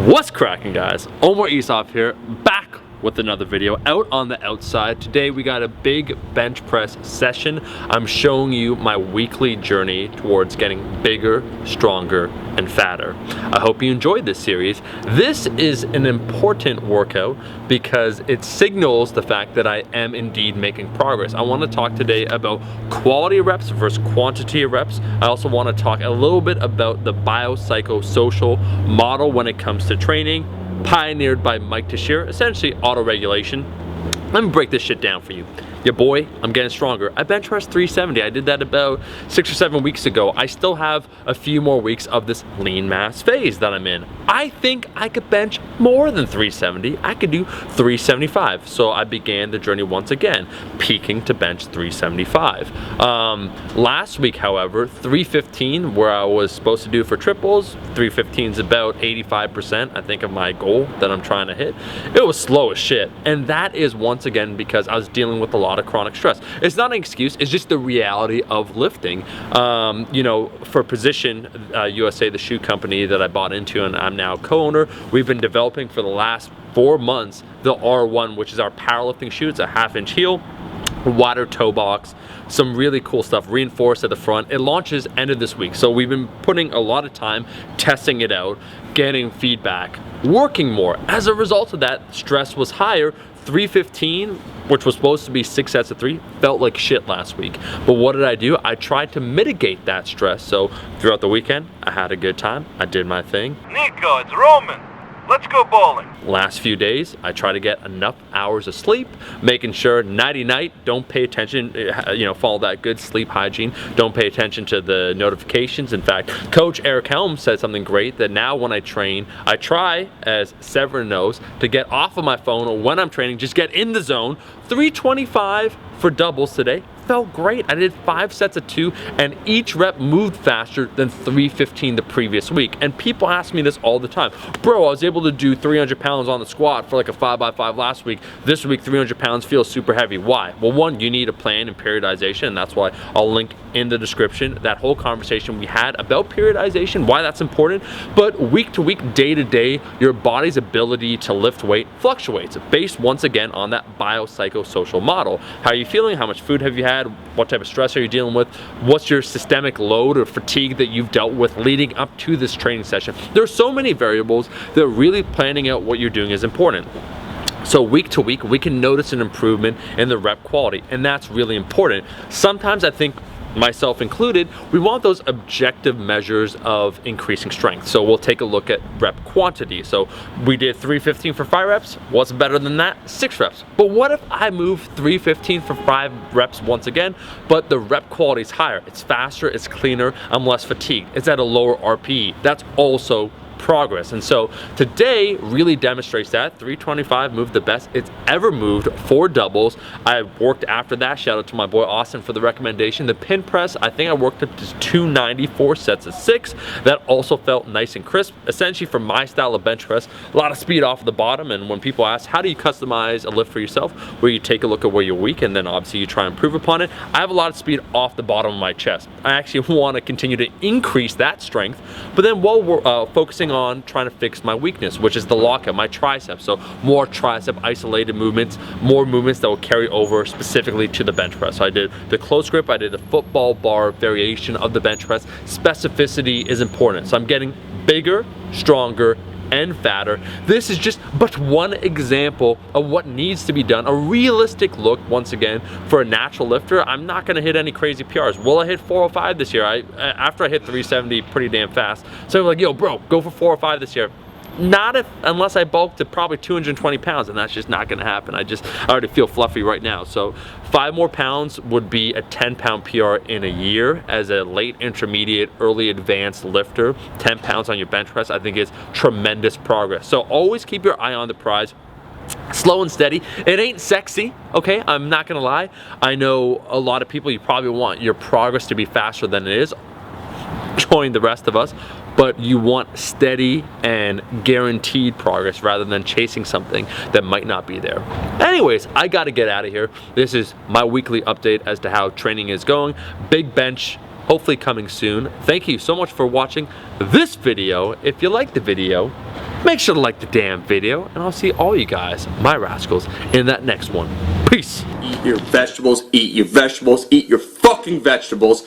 What's cracking, guys? MOMMA'S here, back with another video out on the outside. Today we got a big bench press session. I'm showing you my weekly journey towards getting bigger, stronger, and fatter. I hope you enjoyed this series. This is an important workout because it signals the fact that I am indeed making progress. I want to talk today about quality of reps versus quantity of reps. I also want to talk a little bit about the biopsychosocial model when it comes to training, pioneered by Mike Teixeira, essentially auto-regulation. Let me break this shit down for you. Your boy, I'm getting stronger. I bench pressed 370. I did that about 6 or 7 weeks ago. I still have a few more weeks of this lean mass phase that I'm in. I think I could bench more than 370. I could do 375. So I began the journey once again, peaking to bench 375. Last week, however, 315, where I was supposed to do for triples, 315 is about 85%, I think, of my goal that I'm trying to hit. It was slow as shit. And that is once again because I was dealing with a lot of chronic stress. It's not an excuse, it's just the reality of lifting. You know, for Position USA, the shoe company that I bought into and I'm now co-owner, we've been developing for the last 4 months the R1, which is our powerlifting shoe. It's a 1/2-inch heel, wider toe box, some really cool stuff, reinforced at the front. It launches end of this week, so we've been putting a lot of time testing it out, getting feedback, working more. As a result of that, stress was higher. 315, which was supposed to be 6 sets of 3, felt like shit last week. But what did I do? I tried to mitigate that stress. So throughout the weekend, I had a good time. I did my thing. Nico, it's Roman. Let's go bowling. Last few days, I try to get enough hours of sleep, making sure nighty-night, don't pay attention, you know, follow that good sleep hygiene. Don't pay attention to the notifications. In fact, Coach Eric Helm said something great, that now when I train, I try, as Severin knows, to get off of my phone when I'm training, just get in the zone. 325 for doubles today. Felt great. I did 5 sets of 2 and each rep moved faster than 315 the previous week. And people ask me this all the time. Bro, I was able to do 300 pounds on the squat for like a 5x5 last week. This week 300 pounds feels super heavy. Why? Well, one, you need a plan and periodization, and that's why I'll link in the description that whole conversation we had about periodization, why that's important. But week to week, day to day, your body's ability to lift weight fluctuates based once again on that biopsychosocial model. How are you feeling? How much food have you had? What type of stress are you dealing with? What's your systemic load or fatigue that you've dealt with leading up to this training session? There's so many variables that really planning out what you're doing is important. So week to week, we can notice an improvement in the rep quality, and that's really important. Sometimes I think, myself included, we want those objective measures of increasing strength. So we'll take a look at rep quantity. So we did 315 for 5 reps. What's better than that? 6 reps. But what if I move 315 for 5 reps once again, but the rep quality is higher? It's faster, it's cleaner, I'm less fatigued. It's at a lower RPE. That's also progress. And so today really demonstrates that. 325 moved the best it's ever moved for doubles. I worked after that. Shout out to my boy Austin for the recommendation. The pin press, I think I worked up to 294 sets of 6. That also felt nice and crisp. Essentially, for my style of bench press, a lot of speed off the bottom. And when people ask, how do you customize a lift for yourself? Where you take a look at where you're weak and then obviously you try and improve upon it. I have a lot of speed off the bottom of my chest. I actually want to continue to increase that strength, but then while we're focusing on trying to fix my weakness, which is the lockout, my triceps. So more tricep isolated movements, more movements that will carry over specifically to the bench press. So I did the close grip, I did a football bar variation of the bench press. Specificity is important. So I'm getting bigger, stronger, and fatter. This is just but one example of what needs to be done. A realistic look, once again, for a natural lifter. I'm not gonna hit any crazy PRs. Will I hit 405 this year? After I hit 370 pretty damn fast. So I'm like, yo, bro, go for 405 this year. Not unless I bulk to probably 220 pounds, and that's just not gonna happen. I already feel fluffy right now. So 5 more pounds would be a 10-pound PR in a year. As a late intermediate, early advanced lifter, 10 pounds on your bench press, I think is tremendous progress. So always keep your eye on the prize. Slow and steady. It ain't sexy, okay? I'm not gonna lie. I know a lot of people, you probably want your progress to be faster than it is. Join the rest of us. But you want steady and guaranteed progress rather than chasing something that might not be there. Anyways, I gotta get out of here. This is my weekly update as to how training is going. Big bench, hopefully coming soon. Thank you so much for watching this video. If you liked the video, make sure to like the damn video, and I'll see all you guys, my rascals, in that next one. Peace. Eat your vegetables, eat your vegetables, eat your fucking vegetables.